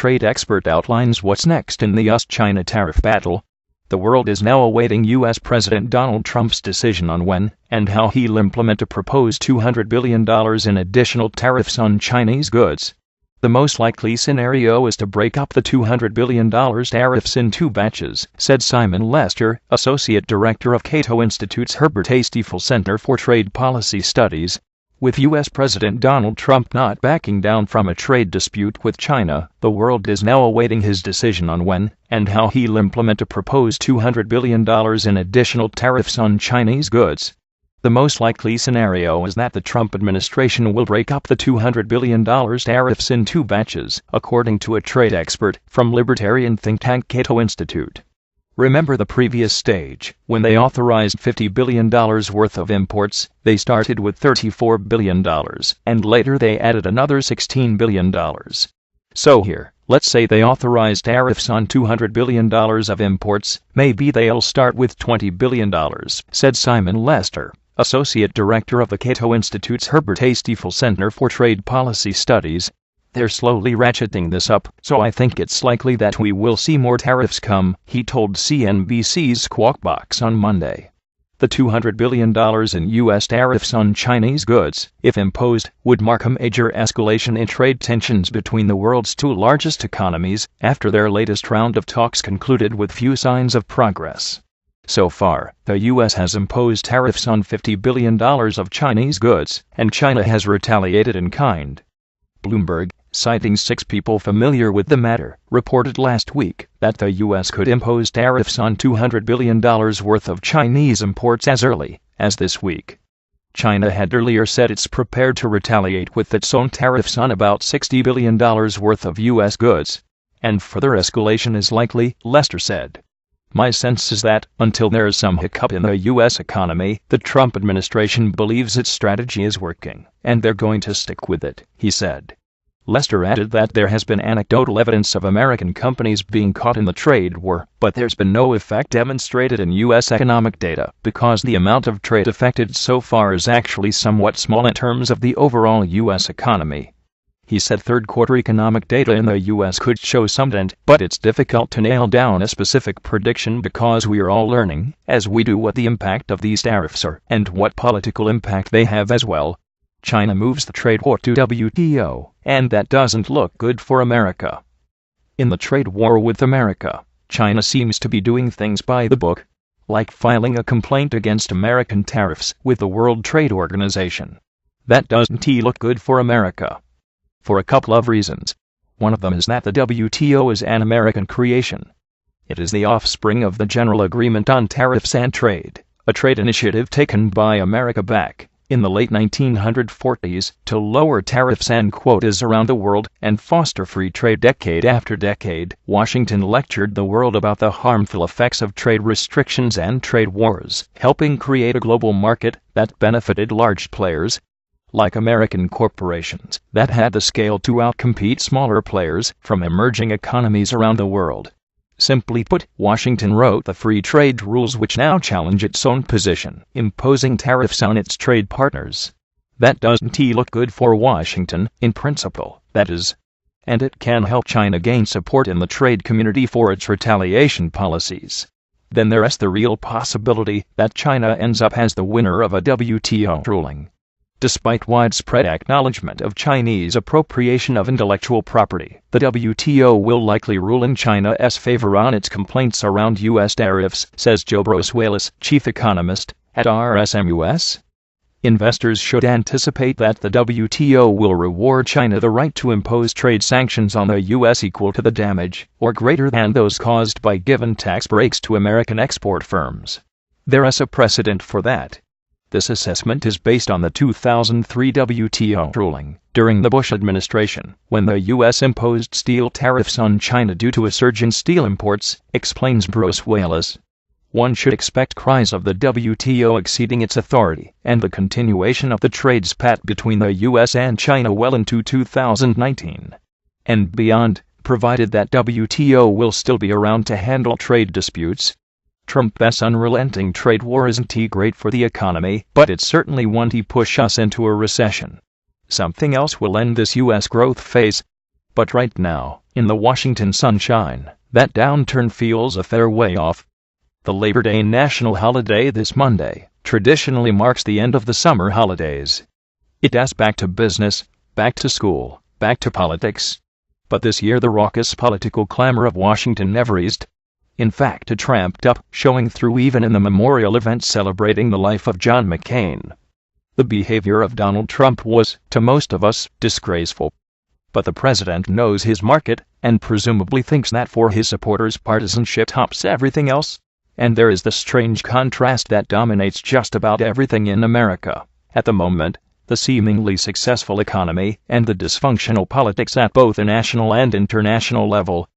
trade expert outlines what's next in the US-China tariff battle. The world is now awaiting U.S. President Donald Trump's decision on when and how he'll implement a proposed $200 billion in additional tariffs on Chinese goods. The most likely scenario is to break up the $200 billion tariffs in two batches, said Simon Lester, Associate Director of Cato Institute's Herbert A. Stiefel Center for Trade Policy Studies. With U.S. President Donald Trump not backing down from a trade dispute with China, the world is now awaiting his decision on when and how he'll implement a proposed $200 billion in additional tariffs on Chinese goods. The most likely scenario is that the Trump administration will break up the $200 billion tariffs in two batches, according to a trade expert from libertarian think tank Cato Institute. Remember the previous stage, when they authorized $50 billion worth of imports, they started with $34 billion, and later they added another $16 billion. So here, let's say they authorized tariffs on $200 billion of imports, maybe they'll start with $20 billion, said Simon Lester, Associate Director of the Cato Institute's Herbert A. Stiefel Center for Trade Policy Studies. They're slowly ratcheting this up, so I think it's likely that we will see more tariffs come, he told CNBC's Squawk Box on Monday. The $200 billion in U.S. tariffs on Chinese goods, if imposed, would mark a major escalation in trade tensions between the world's two largest economies, after their latest round of talks concluded with few signs of progress. So far, the U.S. has imposed tariffs on $50 billion of Chinese goods, and China has retaliated in kind. Bloomberg, citing 6 people familiar with the matter, reported last week that the U.S. could impose tariffs on $200 billion worth of Chinese imports as early as this week. China had earlier said it's prepared to retaliate with its own tariffs on about $60 billion worth of U.S. goods. And further escalation is likely, Lester said. My sense is that, until there is some hiccup in the U.S. economy, the Trump administration believes its strategy is working, and they're going to stick with it, he said. Lester added that there has been anecdotal evidence of American companies being caught in the trade war, but there's been no effect demonstrated in U.S. economic data, because the amount of trade affected so far is actually somewhat small in terms of the overall U.S. economy. He said third-quarter economic data in the U.S. could show some dent, but it's difficult to nail down a specific prediction because we are all learning, as we do, what the impact of these tariffs are and what political impact they have as well. China moves the trade war to WTO, and that doesn't look good for America. In the trade war with America, China seems to be doing things by the book, like filing a complaint against American tariffs with the World Trade Organization. That doesn't look good for America. For a couple of reasons. One of them is that the WTO is an American creation. It is the offspring of the General Agreement on Tariffs and Trade, a trade initiative taken by America back in the late 1940s to lower tariffs and quotas around the world and foster free trade. Decade after decade, Washington lectured the world about the harmful effects of trade restrictions and trade wars, helping create a global market that benefited large players, like American corporations, that had the scale to outcompete smaller players from emerging economies around the world. Simply put, Washington wrote the free trade rules which now challenge its own position, imposing tariffs on its trade partners. That doesn't look good for Washington, in principle, that is. And it can help China gain support in the trade community for its retaliation policies. Then there's the real possibility that China ends up as the winner of a WTO ruling. Despite widespread acknowledgement of Chinese appropriation of intellectual property, the WTO will likely rule in China's favor on its complaints around U.S. tariffs, says Joe Brosuelis, chief economist at RSMUS. Investors should anticipate that the WTO will reward China the right to impose trade sanctions on the U.S. equal to the damage, or greater than those caused by given tax breaks to American export firms. There is a precedent for that. This assessment is based on the 2003 WTO ruling during the Bush administration, when the U.S. imposed steel tariffs on China due to a surge in steel imports, explains Brosuelis. One should expect cries of the WTO exceeding its authority and the continuation of the trade spat between the U.S. and China well into 2019 and beyond, provided that WTO will still be around to handle trade disputes. Trump's unrelenting trade war isn't great for the economy, but it certainly won't push us into a recession. Something else will end this U.S. growth phase. But right now, in the Washington sunshine, that downturn feels a fair way off. The Labor Day national holiday this Monday traditionally marks the end of the summer holidays. It's back to business, back to school, back to politics. But this year the raucous political clamor of Washington never eased. In fact, it ramped up, showing through even in the memorial event celebrating the life of John McCain. The behavior of Donald Trump was, to most of us, disgraceful. But the president knows his market, and presumably thinks that for his supporters partisanship tops everything else. And there is the strange contrast that dominates just about everything in America at the moment: the seemingly successful economy and the dysfunctional politics at both a national and international level.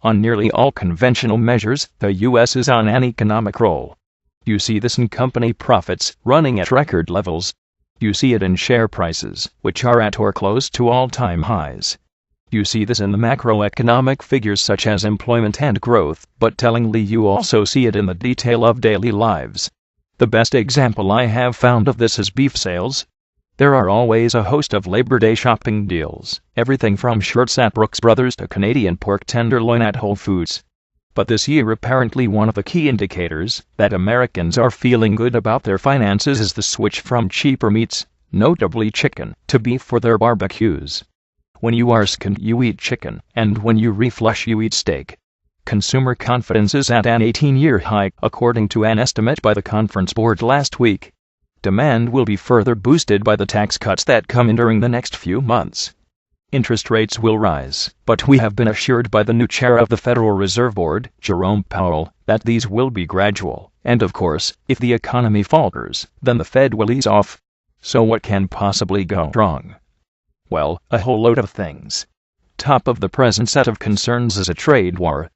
On nearly all conventional measures, the U.S. is on an economic roll. You see this in company profits running at record levels. You see it in share prices, which are at or close to all-time highs. You see this in the macroeconomic figures such as employment and growth, but tellingly you also see it in the detail of daily lives. The best example I have found of this is beef sales. There are always a host of Labor Day shopping deals, everything from shirts at Brooks Brothers to Canadian pork tenderloin at Whole Foods. But this year apparently one of the key indicators that Americans are feeling good about their finances is the switch from cheaper meats, notably chicken, to beef for their barbecues. When you are skinned you eat chicken, and when you reflush you eat steak. Consumer confidence is at an 18-year high, according to an estimate by the Conference Board last week. Demand will be further boosted by the tax cuts that come in during the next few months. Interest rates will rise, but we have been assured by the new chair of the Federal Reserve Board, Jerome Powell, that these will be gradual, and of course, if the economy falters, then the Fed will ease off. So what can possibly go wrong? Well, a whole load of things. Top of the present set of concerns is a trade war.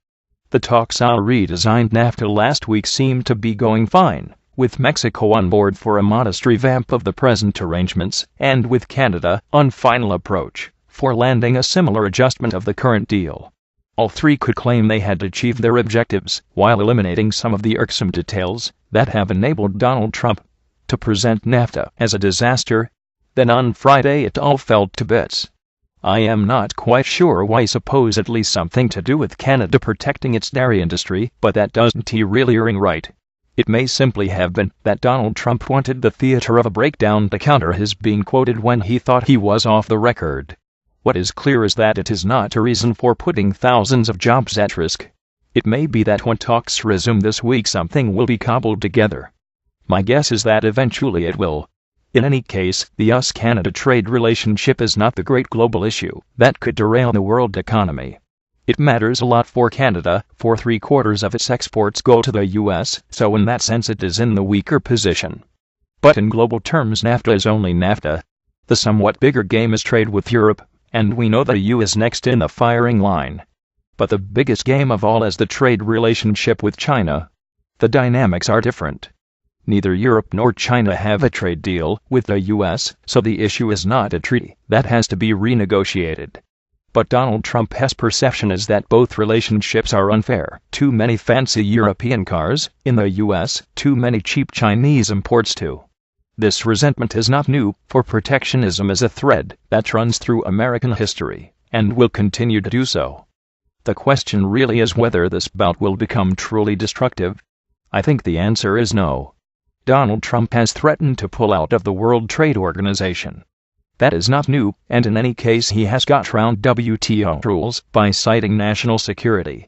The talks on redesigned NAFTA last week seemed to be going fine, with Mexico on board for a modest revamp of the present arrangements, and with Canada on final approach for landing a similar adjustment of the current deal. All three could claim they had achieved their objectives, while eliminating some of the irksome details that have enabled Donald Trump to present NAFTA as a disaster. Then on Friday it all fell to bits. I am not quite sure why, supposedly something to do with Canada protecting its dairy industry, but that doesn't really ring right. It may simply have been that Donald Trump wanted the theater of a breakdown to counter his being quoted when he thought he was off the record. What is clear is that it is not a reason for putting thousands of jobs at risk. It may be that when talks resume this week something will be cobbled together. My guess is that eventually it will. In any case, the US-Canada trade relationship is not the great global issue that could derail the world economy. It matters a lot for Canada, for 3/4 of its exports go to the US, so in that sense it is in the weaker position. But in global terms NAFTA is only NAFTA. The somewhat bigger game is trade with Europe, and we know the EU is next in the firing line. But the biggest game of all is the trade relationship with China. The dynamics are different. Neither Europe nor China have a trade deal with the US, so the issue is not a treaty that has to be renegotiated. But Donald Trump's perception is that both relationships are unfair. Too many fancy European cars in the US, too many cheap Chinese imports too. This resentment is not new, for protectionism is a thread that runs through American history, and will continue to do so. The question really is whether this bout will become truly destructive. I think the answer is no. Donald Trump has threatened to pull out of the World Trade Organization. That is not new, and in any case he has got around WTO rules by citing national security.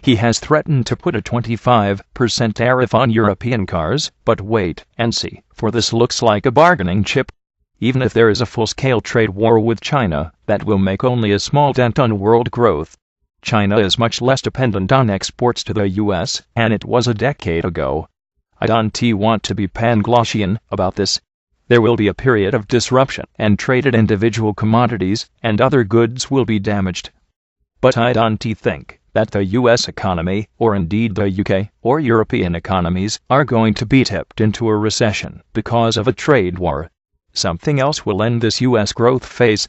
He has threatened to put a 25% tariff on European cars, but wait and see, for this looks like a bargaining chip. Even if there is a full-scale trade war with China, that will make only a small dent on world growth. China is much less dependent on exports to the US than it was a decade ago. I don't want to be Panglossian about this. There will be a period of disruption, and traded individual commodities and other goods will be damaged. But I don't think that the US economy, or indeed the UK or European economies, are going to be tipped into a recession because of a trade war. Something else will end this US growth phase.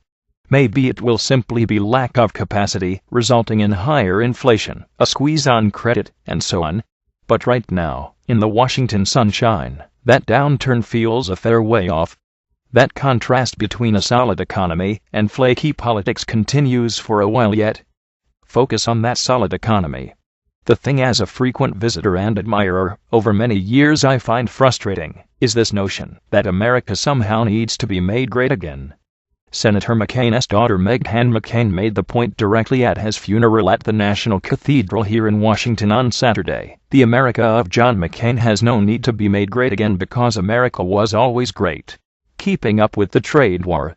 Maybe it will simply be lack of capacity, resulting in higher inflation, a squeeze on credit, and so on. But right now, in the Washington sunshine, that downturn feels a fair way off. That contrast between a solid economy and flaky politics continues for a while yet. Focus on that solid economy. The thing as a frequent visitor and admirer over many years I find frustrating is this notion that America somehow needs to be made great again. Senator McCain's daughter Meghan McCain made the point directly at his funeral at the National Cathedral here in Washington on Saturday. The America of John McCain has no need to be made great again because America was always great. Keeping up with the trade war.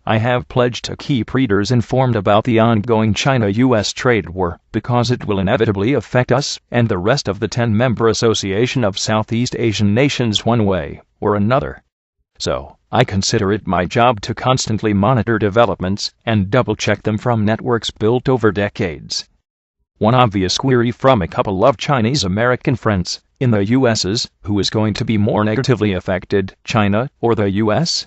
I have pledged to keep readers informed about the ongoing China-U.S. trade war because it will inevitably affect us and the rest of the 10-member Association of Southeast Asian Nations one way or another. So, I consider it my job to constantly monitor developments and double-check them from networks built over decades. One obvious query from a couple of Chinese-American friends in the U.S. is, who is going to be more negatively affected, China or the U.S.?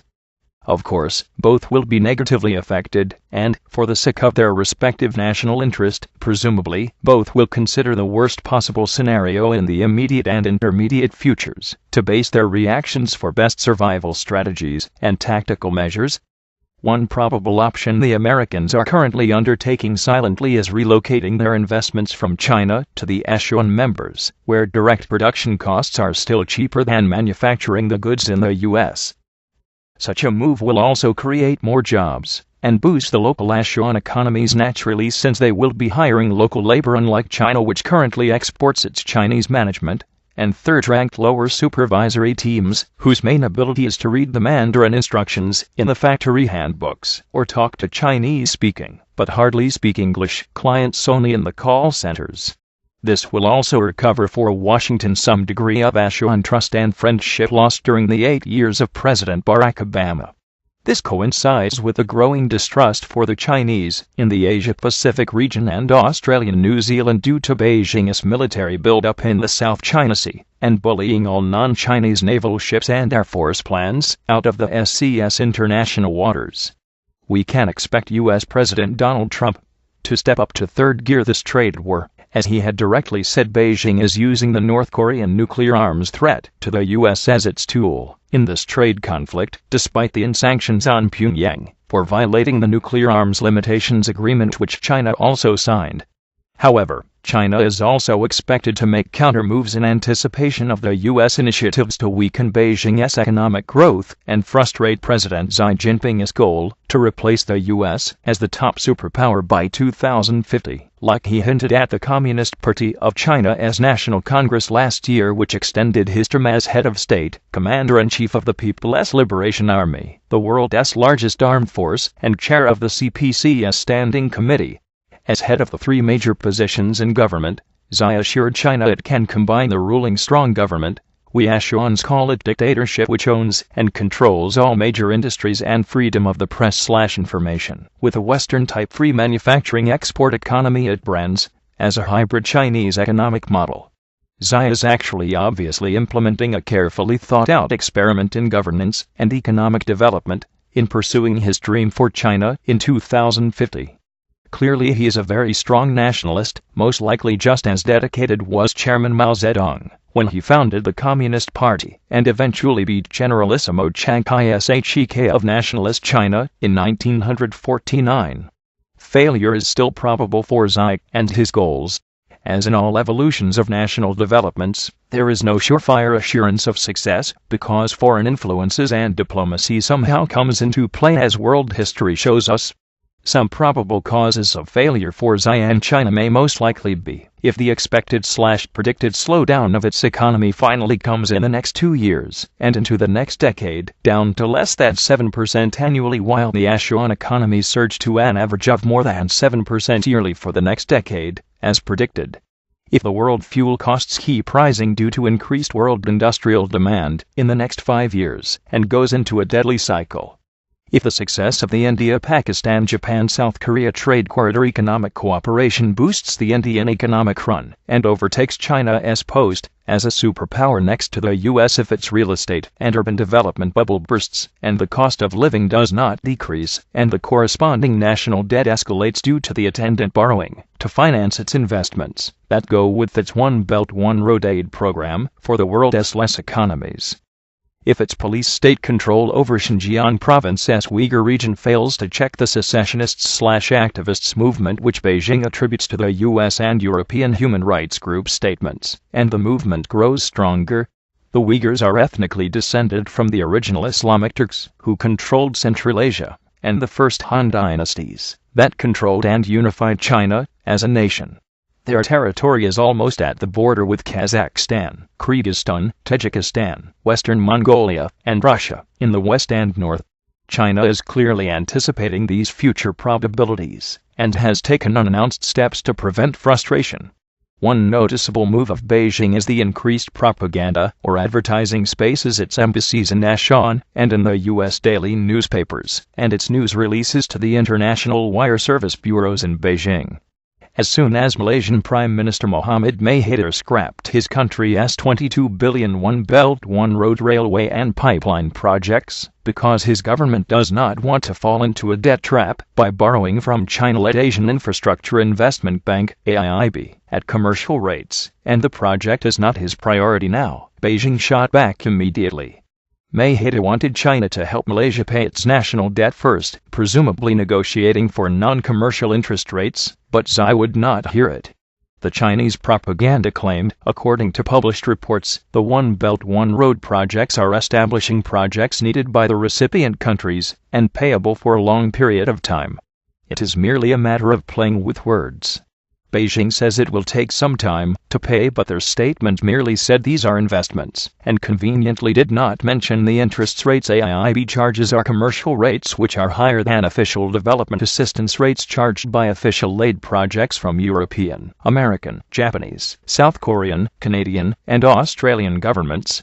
Of course, both will be negatively affected, and, for the sake of their respective national interest, presumably, both will consider the worst possible scenario in the immediate and intermediate futures, to base their reactions for best survival strategies and tactical measures. One probable option the Americans are currently undertaking silently is relocating their investments from China to the ASEAN members, where direct production costs are still cheaper than manufacturing the goods in the U.S. Such a move will also create more jobs and boost the local ASEAN economies naturally since they will be hiring local labor unlike China which currently exports its Chinese management and third-ranked lower supervisory teams whose main ability is to read the Mandarin instructions in the factory handbooks or talk to Chinese-speaking, but hardly speak English, clients only in the call centers. This will also recover for Washington some degree of ASEAN trust and friendship lost during the 8 years of President Barack Obama. This coincides with the growing distrust for the Chinese in the Asia-Pacific region and Australia and New Zealand due to Beijing's military build-up in the South China Sea and bullying all non-Chinese naval ships and Air Force plans out of the SCS international waters. We can expect U.S. President Donald Trump to step up to third gear this trade war, as he had directly said Beijing is using the North Korean nuclear arms threat to the U.S. as its tool in this trade conflict, despite the sanctions on Pyongyang for violating the nuclear arms limitations agreement which China also signed. However, China is also expected to make counter-moves in anticipation of the U.S. initiatives to weaken Beijing's economic growth and frustrate President Xi Jinping's goal to replace the U.S. as the top superpower by 2050, like he hinted at the Communist Party of China's National Congress last year, which extended his term as head of state, commander-in-chief of the People's Liberation Army, the world's largest armed force, and chair of the CPC's Standing Committee. As head of the three major positions in government, Xi assured China it can combine the ruling strong government, we ASEANs call it dictatorship, which owns and controls all major industries and freedom of the press/information, with a Western-type free manufacturing export economy it brands as a hybrid Chinese economic model. Xi is actually obviously implementing a carefully thought-out experiment in governance and economic development in pursuing his dream for China in 2050. Clearly he is a very strong nationalist, most likely just as dedicated was Chairman Mao Zedong when he founded the Communist Party and eventually beat Generalissimo Chiang Kai-shek of Nationalist China in 1949. Failure is still probable for Xi and his goals. As in all evolutions of national developments, there is no surefire assurance of success because foreign influences and diplomacy somehow comes into play, as world history shows us. Some probable causes of failure for Xi and China may most likely be if the expected/predicted slowdown of its economy finally comes in the next 2 years and into the next decade, down to less than 7% annually, while the ASEAN economies surge to an average of more than 7% yearly for the next decade, as predicted. If the world fuel costs keep rising due to increased world industrial demand in the next 5 years and goes into a deadly cycle. If the success of the India-Pakistan-Japan-South Korea trade corridor economic cooperation boosts the Indian economic run and overtakes China's post as a superpower next to the U.S., if its real estate and urban development bubble bursts and the cost of living does not decrease and the corresponding national debt escalates due to the attendant borrowing to finance its investments that go with its One Belt One Road aid program for the world's less economies. if its police state control over Xinjiang province's Uyghur region fails to check the secessionists/activists movement which Beijing attributes to the US and European human rights group statements, and the movement grows stronger. The Uyghurs are ethnically descended from the original Islamic Turks, who controlled Central Asia, and the first Han dynasties that controlled and unified China as a nation. Their territory is almost at the border with Kazakhstan, Kyrgyzstan, Tajikistan, Western Mongolia, and Russia, in the west and north. China is clearly anticipating these future probabilities, and has taken unannounced steps to prevent frustration. One noticeable move of Beijing is the increased propaganda or advertising spaces its embassies in Ashan and in the U.S. daily newspapers, and its news releases to the international wire service bureaus in Beijing. As soon as Malaysian Prime Minister Mohammed Mahathir scrapped his country's $22 billion One Belt One Road railway and pipeline projects, because his government does not want to fall into a debt trap by borrowing from China-led Asian Infrastructure Investment Bank (AIIB) at commercial rates, and the project is not his priority now, Beijing shot back immediately. Mahathir wanted China to help Malaysia pay its national debt first, presumably negotiating for non-commercial interest rates, but Xi would not hear it. The Chinese propaganda claimed, according to published reports, the One Belt One Road projects are establishing projects needed by the recipient countries, and payable for a long period of time. It is merely a matter of playing with words. Beijing says it will take some time to pay, but their statement merely said these are investments, and conveniently did not mention the interest rates AIIB charges are commercial rates which are higher than official development assistance rates charged by official aid projects from European, American, Japanese, South Korean, Canadian, and Australian governments.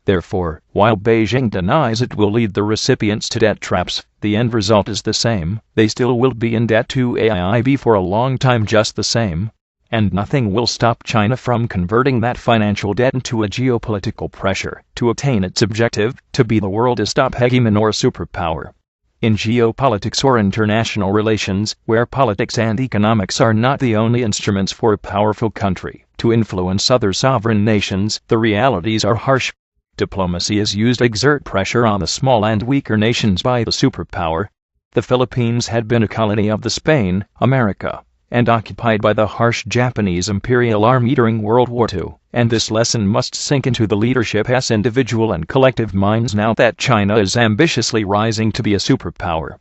Therefore, while Beijing denies it will lead the recipients to debt traps, the end result is the same. They still will be in debt to AIIB for a long time just the same. And nothing will stop China from converting that financial debt into a geopolitical pressure to attain its objective, to be the world's top hegemon or superpower. In geopolitics or international relations, where politics and economics are not the only instruments for a powerful country to influence other sovereign nations, the realities are harsh. Diplomacy is used to exert pressure on the small and weaker nations by the superpower. The Philippines had been a colony of the Spain, America, and occupied by the harsh Japanese Imperial Army during World War II, and this lesson must sink into the leadership's individual and collective minds now that China is ambitiously rising to be a superpower.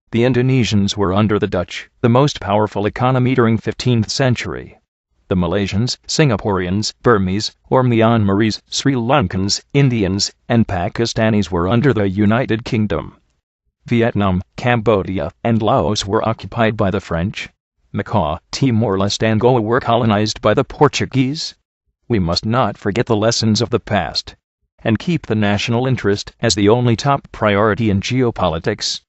The Indonesians were under the Dutch, the most powerful economy during 15th century. The Malaysians, Singaporeans, Burmese, or Myanmarese, Sri Lankans, Indians, and Pakistanis were under the United Kingdom. Vietnam, Cambodia, and Laos were occupied by the French. Macau, Timor-Leste, and Goa were colonized by the Portuguese. We must not forget the lessons of the past, and keep the national interest as the only top priority in geopolitics.